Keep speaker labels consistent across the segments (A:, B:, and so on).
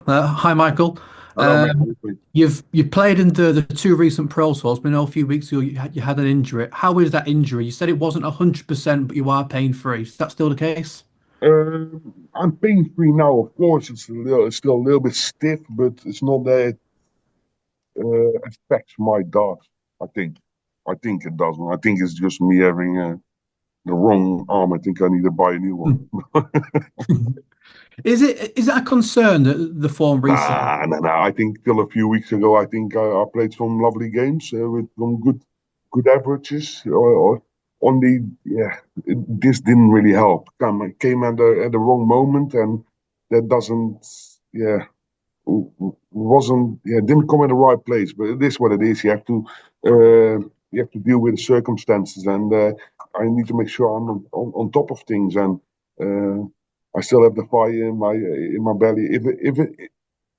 A: Hi, Michael.
B: Hello, mate.
A: You've played in the two recent Pro Tours. We know a few weeks ago you had an injury. How is that injury? You said it wasn't 100%, but you are pain free. Is that still the case?
B: I'm pain free now. Of course, it's still a little bit stiff, but it's not that affects my dart. I think. I think it doesn't. I think it's just me having the wrong arm. I think I need to buy a new one.
A: Hmm. Is it a concern that the form recently?
B: Nah, nah, nah. I think till a few weeks ago, I think I played some lovely games with some good averages. Or only, yeah, this didn't really help. Came at the wrong moment, and that doesn't, yeah, wasn't, yeah, didn't come in the right place. But it is what it is. You have to deal with the circumstances, and I need to make sure I'm on top of things, and uh, I still have the fire in my belly. If it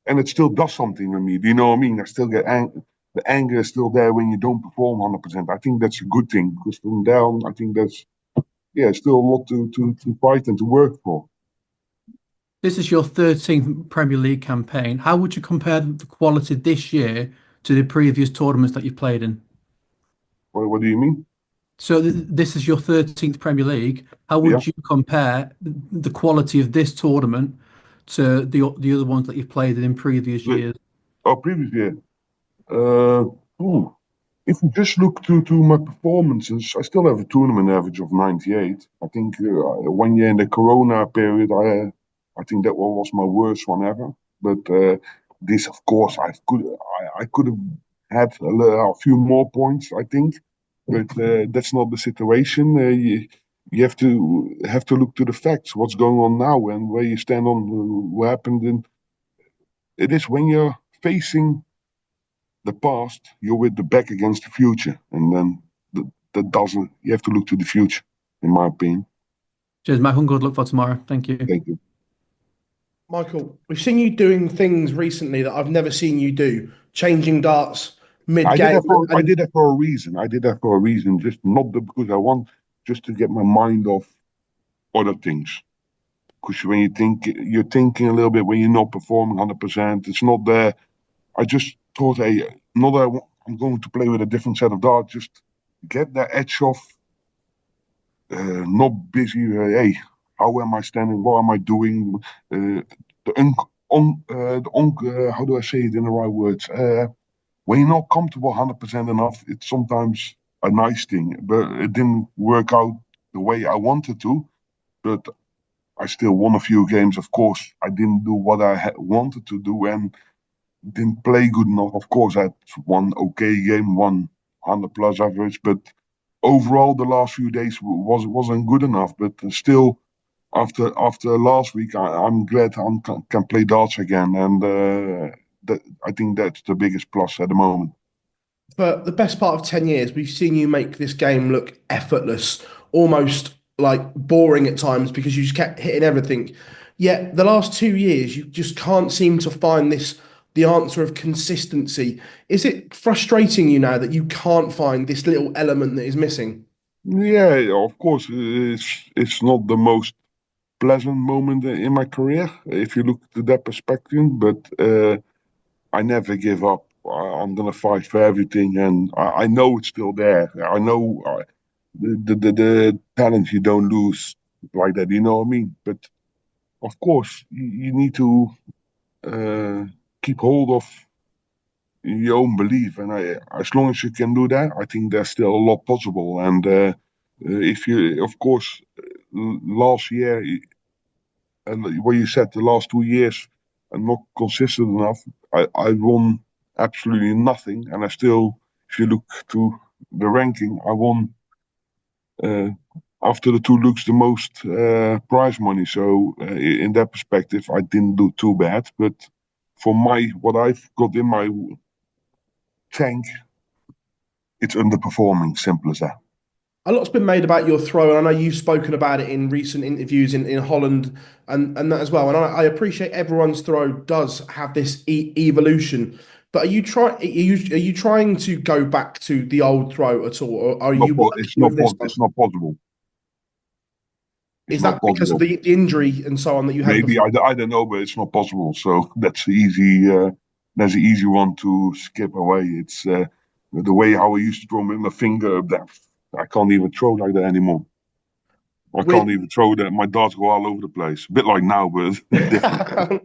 B: and it still does something with me. Do you know what I mean? I still get the anger is still there when you don't perform 100%. I think that's a good thing because from down, I think that's yeah, still a lot to fight and to work for.
A: This is your 13th Premier League campaign. How would you compare the quality this year to the previous tournaments that you've played in?
B: What do you mean?
A: So this is your 13th Premier League. How
B: Yeah.
A: would you compare the quality of this tournament to the other ones that you've played in previous
B: The,
A: years?
B: Previous year. Uh, ooh, if we just look to my performances, I still have a tournament average of 98. I think 1 year in the Corona period, I think that one was my worst one ever. But this, of course, I could have had a few more points, I think, but that's not the situation. You have to look to the facts, what's going on now, and where you stand on what happened. And it is when you're facing the past, you're with the back against the future, and then that doesn't. You have to look to the future, in my opinion.
A: Cheers, Michael. Good luck for tomorrow. Thank you.
B: Thank you.
C: Michael, we've seen you doing things recently that I've never seen you do, changing darts mid-game.
B: I
C: And
B: did that for a reason. I did that for a reason, just not because I want, just to get my mind off other things. Because when you think you're thinking a little bit when you're not performing 100%, it's not there. I just thought, hey, not that I'm going to play with a different set of darts, just get that edge off, not busy. Hey, how am I standing? What am I doing? The how do I say it in the right words? When you're not comfortable 100% enough, it's sometimes a nice thing, but it didn't work out the way I wanted to. But I still won a few games. Of course, I didn't do what I wanted to do and didn't play good enough. Of course, I had one okay game, 100 plus average, but overall, the last few days wasn't good enough. But still, after last week, I'm glad can play darts again, and I think that's the biggest plus at the moment.
C: for the best part of 10 years, we've seen you make this game look effortless, almost like boring at times because you just kept hitting everything. Yet the last 2 years, you just can't seem to find the answer of consistency. Is it frustrating you now that you can't find this little element that is missing?
B: Yeah, of course, it's not the most pleasant moment in my career if you look to that perspective, but I never give up. I'm gonna fight for everything, and I know it's still there. I know the talent you don't lose like that. You know what I mean? But of course, you need to uh, keep hold of your own belief, and as long as you can do that, I think there's still a lot possible. And if you, of course, last year and what you said, the last 2 years, I'm not consistent enough. I won absolutely nothing, and I still, if you look to the ranking, I won uh, after the two looks the most prize money. So in that perspective, I didn't do too bad. But for my what I've got in my tank, it's underperforming. Simple as that.
C: A lot's been made about your throw, and I know you've spoken about it in recent interviews in Holland and that as well. And I appreciate everyone's throw does have this evolution. But are you trying to go back to the old throw at all, or are you
B: It's
C: working
B: not
C: with this one?
B: it's not possible. It's
C: Is
B: not
C: that because of
B: possible.
C: the injury and so on that you had
B: Maybe
C: before?
B: I don't know, but it's not possible. So that's easy. That's an easy one to skip away. It's the way how I used to throw with my finger up there. I can't even throw like that anymore. I
C: We're,
B: can't even throw that. My darts go all over the place. A bit like now, but different.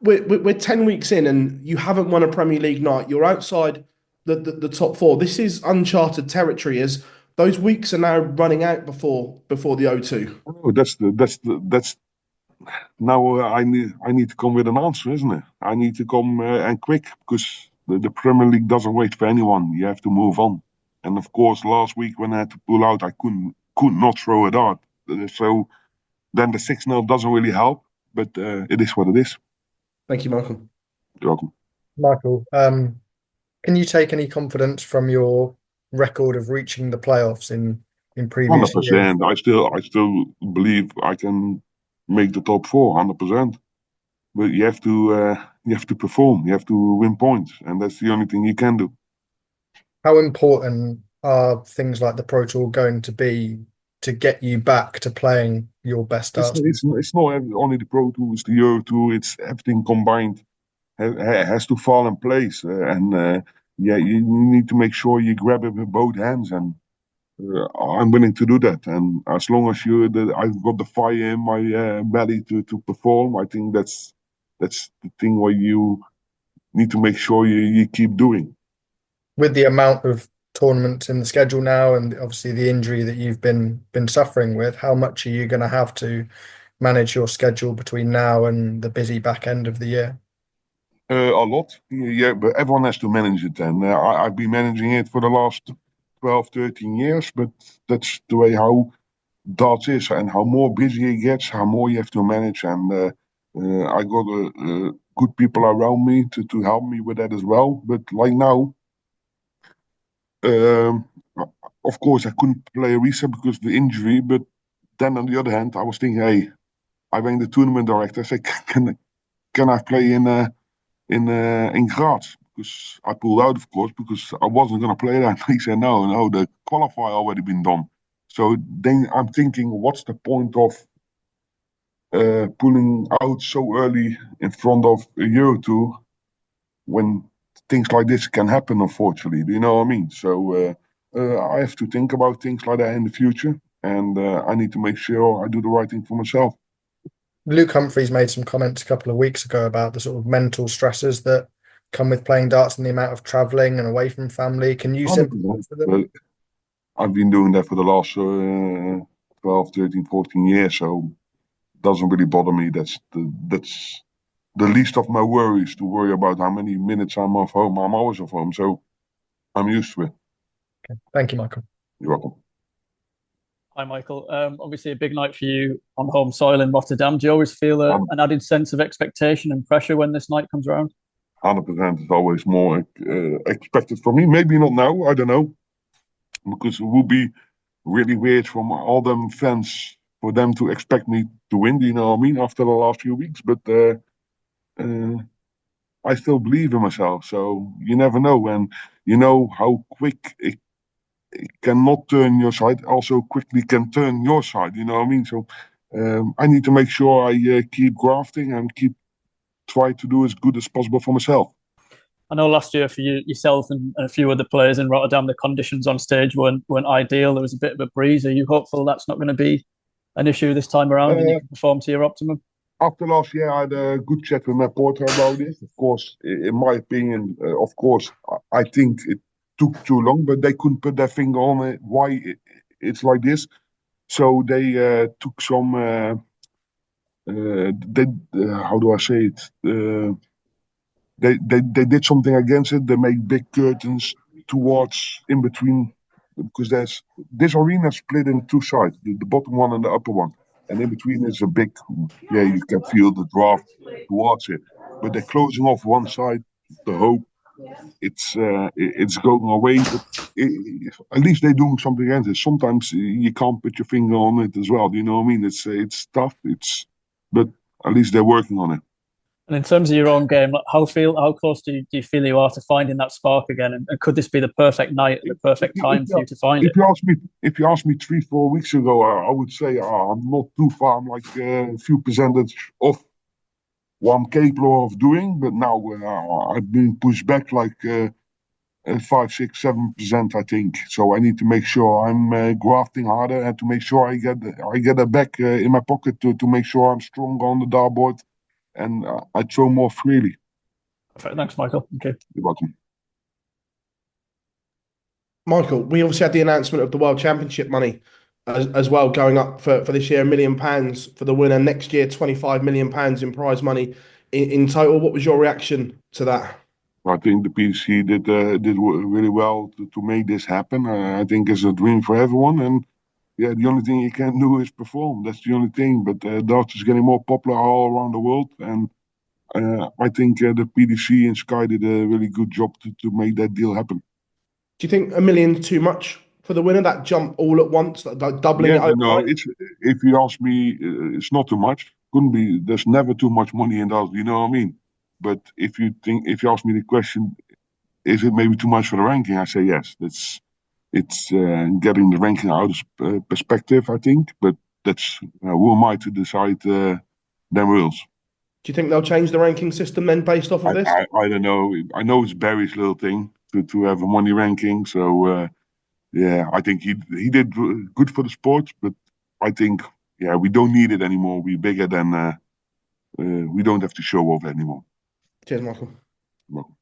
C: we're 10 weeks in and you haven't won a Premier League night. You're outside the top four. This is uncharted territory as those weeks are now running out before the O2.
B: Oh, that's now I need to come with an answer, isn't it? I need to come and quick because the Premier League doesn't wait for anyone. You have to move on. And of course, last week when I had to pull out, I could not throw a dart. So then the 6-0 doesn't really help, but it is what it is.
C: Thank you, Michael.
B: You're welcome.
D: Michael, can you take any confidence from your record of reaching the playoffs in previous years?
B: 100%. I still believe I can make the top four. 100%. But you have to perform. You have to win points, and that's the only thing you can do.
D: How important are things like the Pro Tour going to be to get you back to playing your best darts?
B: It's not only the Pro Tour, it's the Euro Tour, it's everything combined has to fall in place. Yeah, you need to make sure you grab it with both hands, and I'm willing to do that. And as long as I've got the fire in my belly to perform, I think that's the thing where you need to make sure you keep doing.
D: With the amount of tournaments in the schedule now, and obviously the injury that you've been suffering with, how much are you going to have to manage your schedule between now and the busy back end of the year?
B: A lot, yeah, but everyone has to manage it. And I've been managing it for the last 12, 13 years, but that's the way how darts is. And how more busy it gets, how more you have to manage. And I got good people around me to help me with that as well. But like now, um, of course, I couldn't play a reset because of the injury. But then on the other hand, I was thinking, hey, I rang the tournament director. I said, can I play in Graz? Because I pulled out, of course, because I wasn't going to play that. He said, no, the qualifier already been done. So then I'm thinking, what's the point of pulling out so early in front of a Euro Tour when things like this can happen, unfortunately? Do you know what I mean? So I have to think about things like that in the future, and I need to make sure I do the right thing for myself.
D: Luke Humphreys made some comments a couple of weeks ago about the sort of mental stresses that come with playing darts and the amount of traveling and away from family. Can you sympathize with them?
B: But I've been doing that for the last 12, 13, 14 years, so it doesn't really bother me. That's the least of my worries, to worry about how many minutes I'm off home. I'm always off home, so I'm used to it.
D: Okay. Thank you, Michael.
B: You're welcome.
E: Hi, Michael. Obviously, a big night for you on home soil in Rotterdam. Do you always feel an added sense of expectation and pressure when this night comes around?
B: 100% is always more expected from me. Maybe not now, I don't know, because it would be really weird from all them fans for them to expect me to win. You know what I mean? After the last few weeks, but I still believe in myself. So you never know, and you know how quick it cannot turn your side, also quickly can turn your side. You know what I mean? So I need to make sure I keep grafting and keep try to do as good as possible for myself.
E: I know last year for yourself and a few other players in Rotterdam, the conditions on stage weren't ideal. There was a bit of a breeze. Are you hopeful that's not going to be an issue this time around and you can perform to your optimum?
B: After last year, I had a good chat with my porter about this. Of course, in my opinion, of course, I think it took too long, but they couldn't put their finger on it, why it's like this. So they took some, how do I say it? They did something against it. They made big curtains towards in between, because there's this arena split in two sides, the bottom one and the upper one, and in between is a big, yeah, you can feel the draft towards it, but they're closing off one side. The hope it's going away, but at least they're doing something against it. Sometimes you can't put your finger on it as well. Do you know what I mean? It's tough. But at least they're working on it.
E: And in terms of your own game, how close do you feel you are to finding that spark again? And could this be the perfect night, the perfect time for you to find it?
B: If you asked me 3-4 weeks ago, I would say I'm not too far. I'm like a few percentage off what I'm capable of doing. But now I've been pushed back like 5, 6, 7%, I think. So I need to make sure I'm grafting harder and to make sure I get it back in my pocket to make sure I'm strong on the dartboard and I throw more freely.
E: Perfect. Thanks, Michael. Okay.
B: You're welcome.
C: Michael, we obviously had the announcement of the World Championship money as well going up for this year, £1 million for the winner. Next year, £25 million in prize money in total. What was your reaction to that?
B: I think the PDC did really well to make this happen. I think it's a dream for everyone, and yeah, the only thing you can do is perform. That's the only thing. But darts is getting more popular all around the world, and I think the PDC and Sky did a really good job to make that deal happen.
C: Do you think £1 million too much for the winner? That jump all at once, like doubling it overnight?
B: No. If you ask me, it's not too much. Couldn't be. There's never too much money in darts. You know what I mean? But if you ask me the question, is it maybe too much for the ranking? I say yes. It's getting the ranking out of perspective, I think. But that's who am I to decide them rules?
C: Do you think they'll change the ranking system then based off of this?
B: I don't know. I know it's Barry's little thing to have a money ranking. So yeah, I think he did good for the sport. But I think we don't need it anymore. We're bigger than we don't have to show off anymore.
C: Cheers, Michael.
B: Well.